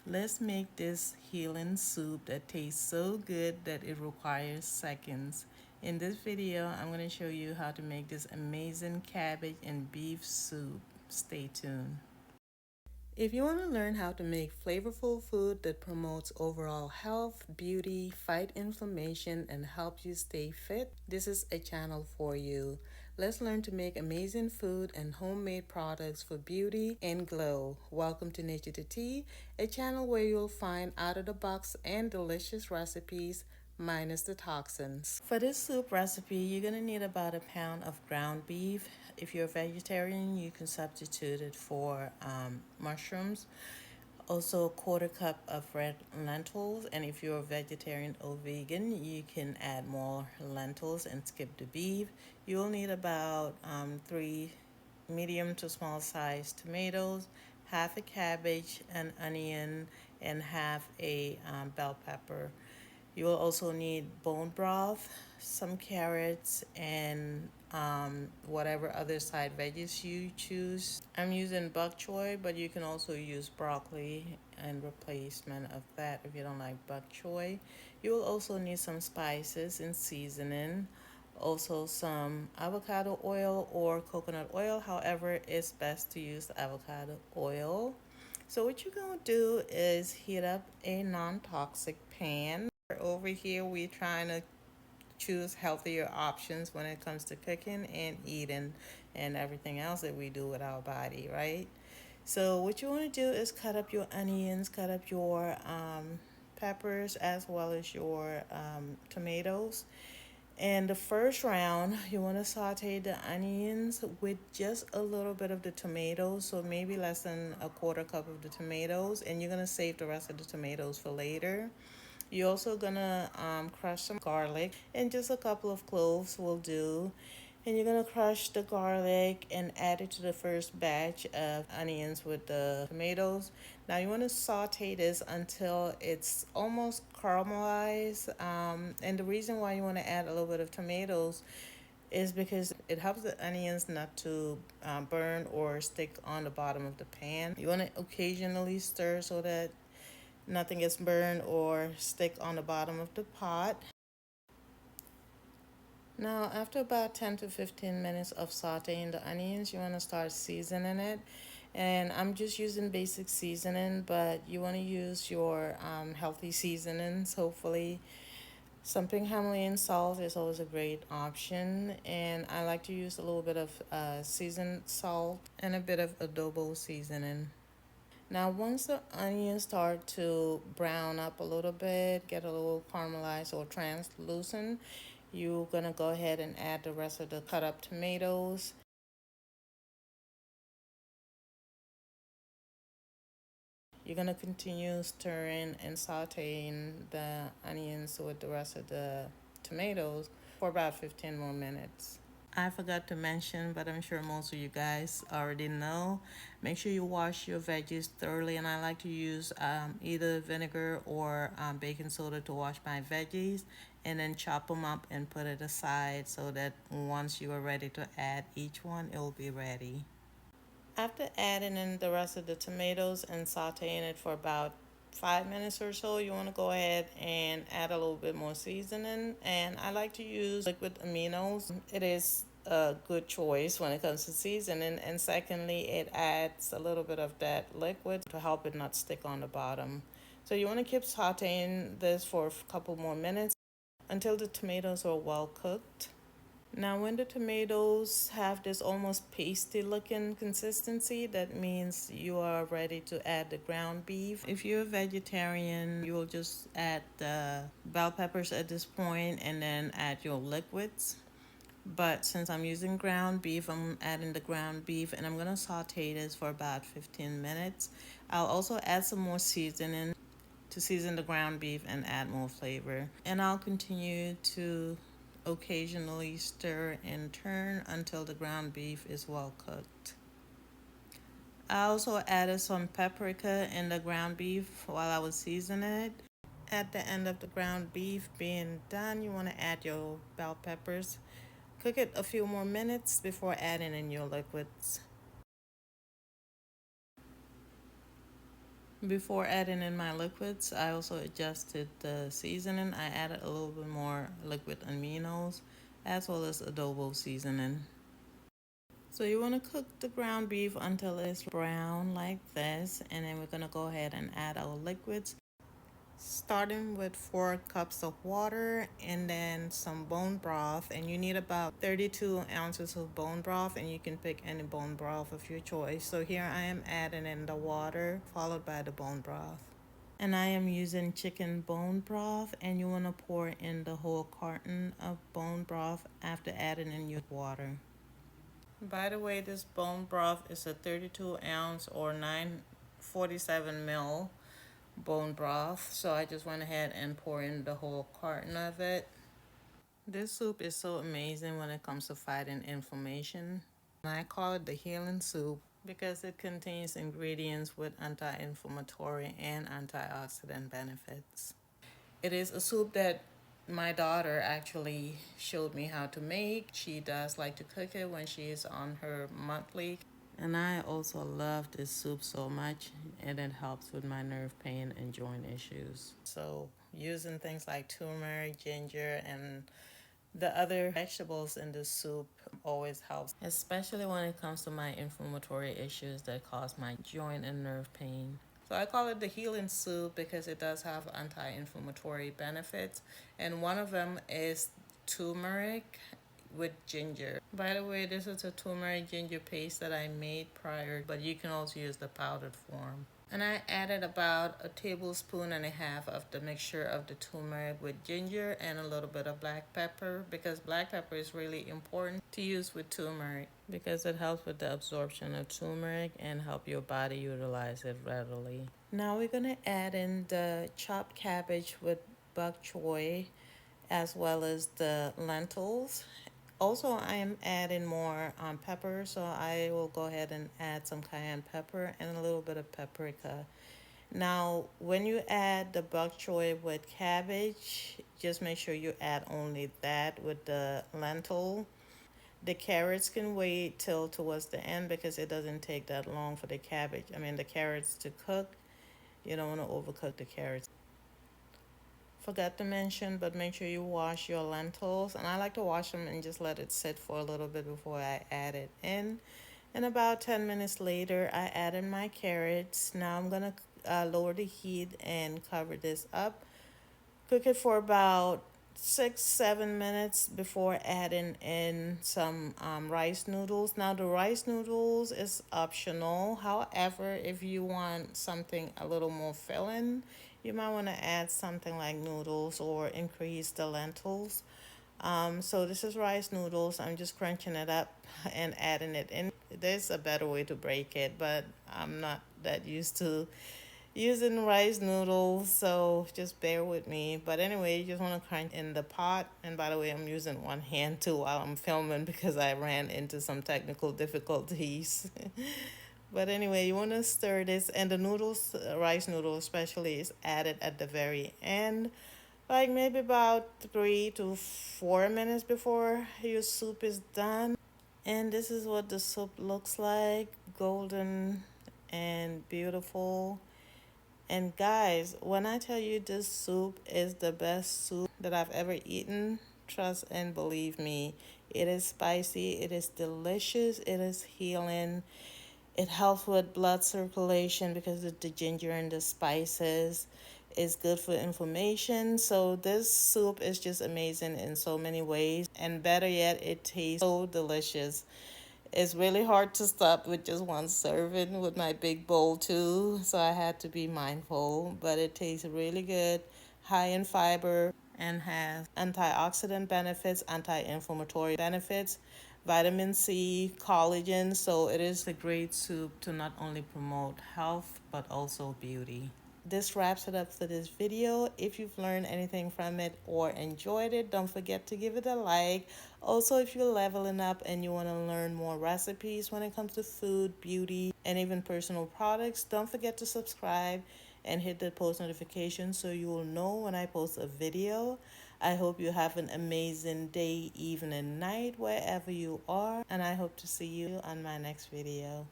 Let's make this healing soup that tastes so good that it requires seconds. In this video, I'm going to show you how to make this amazing cabbage and beef soup. Stay tuned. If you want to learn how to make flavorful food that promotes overall health, beauty, fight inflammation, and helps you stay fit, this is a channel for you. Let's learn to make amazing food and homemade products for beauty and glow. Welcome to Nature to Tea, a channel where you'll find out-of-the-box and delicious recipes minus the toxins. For this soup recipe, you're going to need about a pound of ground beef. If you're a vegetarian, you can substitute it for mushrooms. Also, a quarter cup of red lentils. And if you're a vegetarian or vegan, you can add more lentils and skip the beef. You'll need about three medium to small sized tomatoes, half a cabbage, an onion, and half a bell pepper. You will also need bone broth, some carrots, and whatever other side veggies you choose. I'm using bok choy, but you can also use broccoli in replacement of that if you don't like bok choy. You will also need some spices and seasoning. Also some avocado oil or coconut oil. However, it's best to use the avocado oil. So what you're going to do is heat up a non-toxic pan. Over here, we're trying to choose healthier options when it comes to cooking and eating and everything else that we do with our body, right? So what you want to do is cut up your onions, cut up your peppers, as well as your tomatoes. And the first round, you want to saute the onions with just a little bit of the tomatoes, so maybe less than a quarter cup of the tomatoes, and you're going to save the rest of the tomatoes for later. You're also gonna crush some garlic, and just a couple of cloves will do. And you're gonna crush the garlic and add it to the first batch of onions with the tomatoes. Now you want to saute this until it's almost caramelized. And the reason why you want to add a little bit of tomatoes is because it helps the onions not to burn or stick on the bottom of the pan. You want to occasionally stir so that nothing gets burned or stick on the bottom of the pot. Now, after about 10 to 15 minutes of sauteing the onions, you want to start seasoning it. And I'm just using basic seasoning, but you want to use your healthy seasonings, hopefully. Something Himalayan salt is always a great option, and I like to use a little bit of seasoned salt and a bit of adobo seasoning. Now, once the onions start to brown up a little bit, get a little caramelized or translucent, you're gonna go ahead and add the rest of the cut up tomatoes. You're gonna continue stirring and sauteing the onions with the rest of the tomatoes for about 15 more minutes. I forgot to mention, but I'm sure most of you guys already know. Make sure you wash your veggies thoroughly, and I like to use either vinegar or baking soda to wash my veggies, and then chop them up and put it aside so that once you are ready to add each one, it will be ready. After adding in the rest of the tomatoes and sauteing it for about 5 minutes or so, you want to go ahead and add a little bit more seasoning. And I like to use liquid aminos. It is a good choice when it comes to seasoning. And secondly, it adds a little bit of that liquid to help it not stick on the bottom. So you want to keep sauteing this for a couple more minutes until the tomatoes are well cooked. Now, when the tomatoes have this almost pasty looking consistency, that means you are ready to add the ground beef. If you're a vegetarian, you will just add the bell peppers at this point and then add your liquids. But since I'm using ground beef, I'm adding the ground beef, and I'm gonna saute this for about 15 minutes. I'll also add some more seasoning to season the ground beef and add more flavor. And I'll continue to occasionally stir and turn until the ground beef is well cooked. I also added some paprika in the ground beef while I was seasoning it. At the end of the ground beef being done, you want to add your bell peppers. Cook it a few more minutes before adding in your liquids. Before adding in my liquids, I also adjusted the seasoning. I added a little bit more liquid aminos as well as adobo seasoning. So you want to cook the ground beef until it's brown like this, and then we're going to go ahead and add our liquids, starting with 4 cups of water and then some bone broth. And you need about 32 ounces of bone broth, and you can pick any bone broth of your choice. So here I am adding in the water followed by the bone broth. And I am using chicken bone broth, and you want to pour in the whole carton of bone broth after adding in your water. By the way, this bone broth is a 32 ounce or 947 ml bone broth. So I just went ahead and poured in the whole carton of it. This soup is so amazing when it comes to fighting inflammation. And I call it the healing soup because it contains ingredients with anti-inflammatory and antioxidant benefits. It is a soup that my daughter actually showed me how to make. She does like to cook it when she is on her monthly. And I also love this soup so much, and it helps with my nerve pain and joint issues. So using things like turmeric, ginger, and the other vegetables in the soup always helps, especially when it comes to my inflammatory issues that cause my joint and nerve pain. So I call it the healing soup because it does have anti-inflammatory benefits, and one of them is turmeric with ginger. By the way, this is a turmeric ginger paste that I made prior, but you can also use the powdered form. And I added about a tablespoon and a half of the mixture of the turmeric with ginger and a little bit of black pepper, because black pepper is really important to use with turmeric because it helps with the absorption of turmeric and help your body utilize it readily. Now we're going to add in the chopped cabbage with bok choy as well as the lentils. Also, I am adding more pepper, so I will go ahead and add some cayenne pepper and a little bit of paprika. Now, when you add the bok choy with cabbage, just make sure you add only that with the lentil. The carrots can wait till towards the end because it doesn't take that long for the cabbage. I mean, the carrots to cook. You don't want to overcook the carrots. Forgot to mention, but make sure you wash your lentils. And I like to wash them and just let it sit for a little bit before I add it in. And about 10 minutes later, I added my carrots. Now I'm going to lower the heat and cover this up. Cook it for about 6-7 minutes before adding in some rice noodles. Now the rice noodles is optional. However, if you want something a little more filling, you might want to add something like noodles or increase the lentils. So this is rice noodles. I'm just crunching it up and adding it in. There's a better way to break it, but I'm not that used to using rice noodles, so just bear with me. But anyway, you just want to crunch in the pot. And by the way, I'm using one hand too while I'm filming because I ran into some technical difficulties. But anyway, you want to stir this, and the noodles, rice noodles especially, is added at the very end, like maybe about 3 to 4 minutes before your soup is done. And this is what the soup looks like, golden and beautiful. And guys, when I tell you this soup is the best soup that I've ever eaten, trust and believe me. It is spicy, it is delicious, it is healing. It helps with blood circulation because of the ginger and the spices. It's good for inflammation. So this soup is just amazing in so many ways. And better yet, it tastes so delicious. It's really hard to stop with just one serving with my big bowl too, so I had to be mindful. But it tastes really good, high in fiber, and has antioxidant benefits, anti-inflammatory benefits, vitamin C, collagen. So it is a great soup to not only promote health but also beauty. This wraps it up for this video. If you've learned anything from it or enjoyed it, don't forget to give it a like. Also, if you're leveling up and you want to learn more recipes when it comes to food, beauty, and even personal products, don't forget to subscribe and hit the post notification so you will know when I post a video. I hope you have an amazing day, evening, night, wherever you are, and I hope to see you on my next video.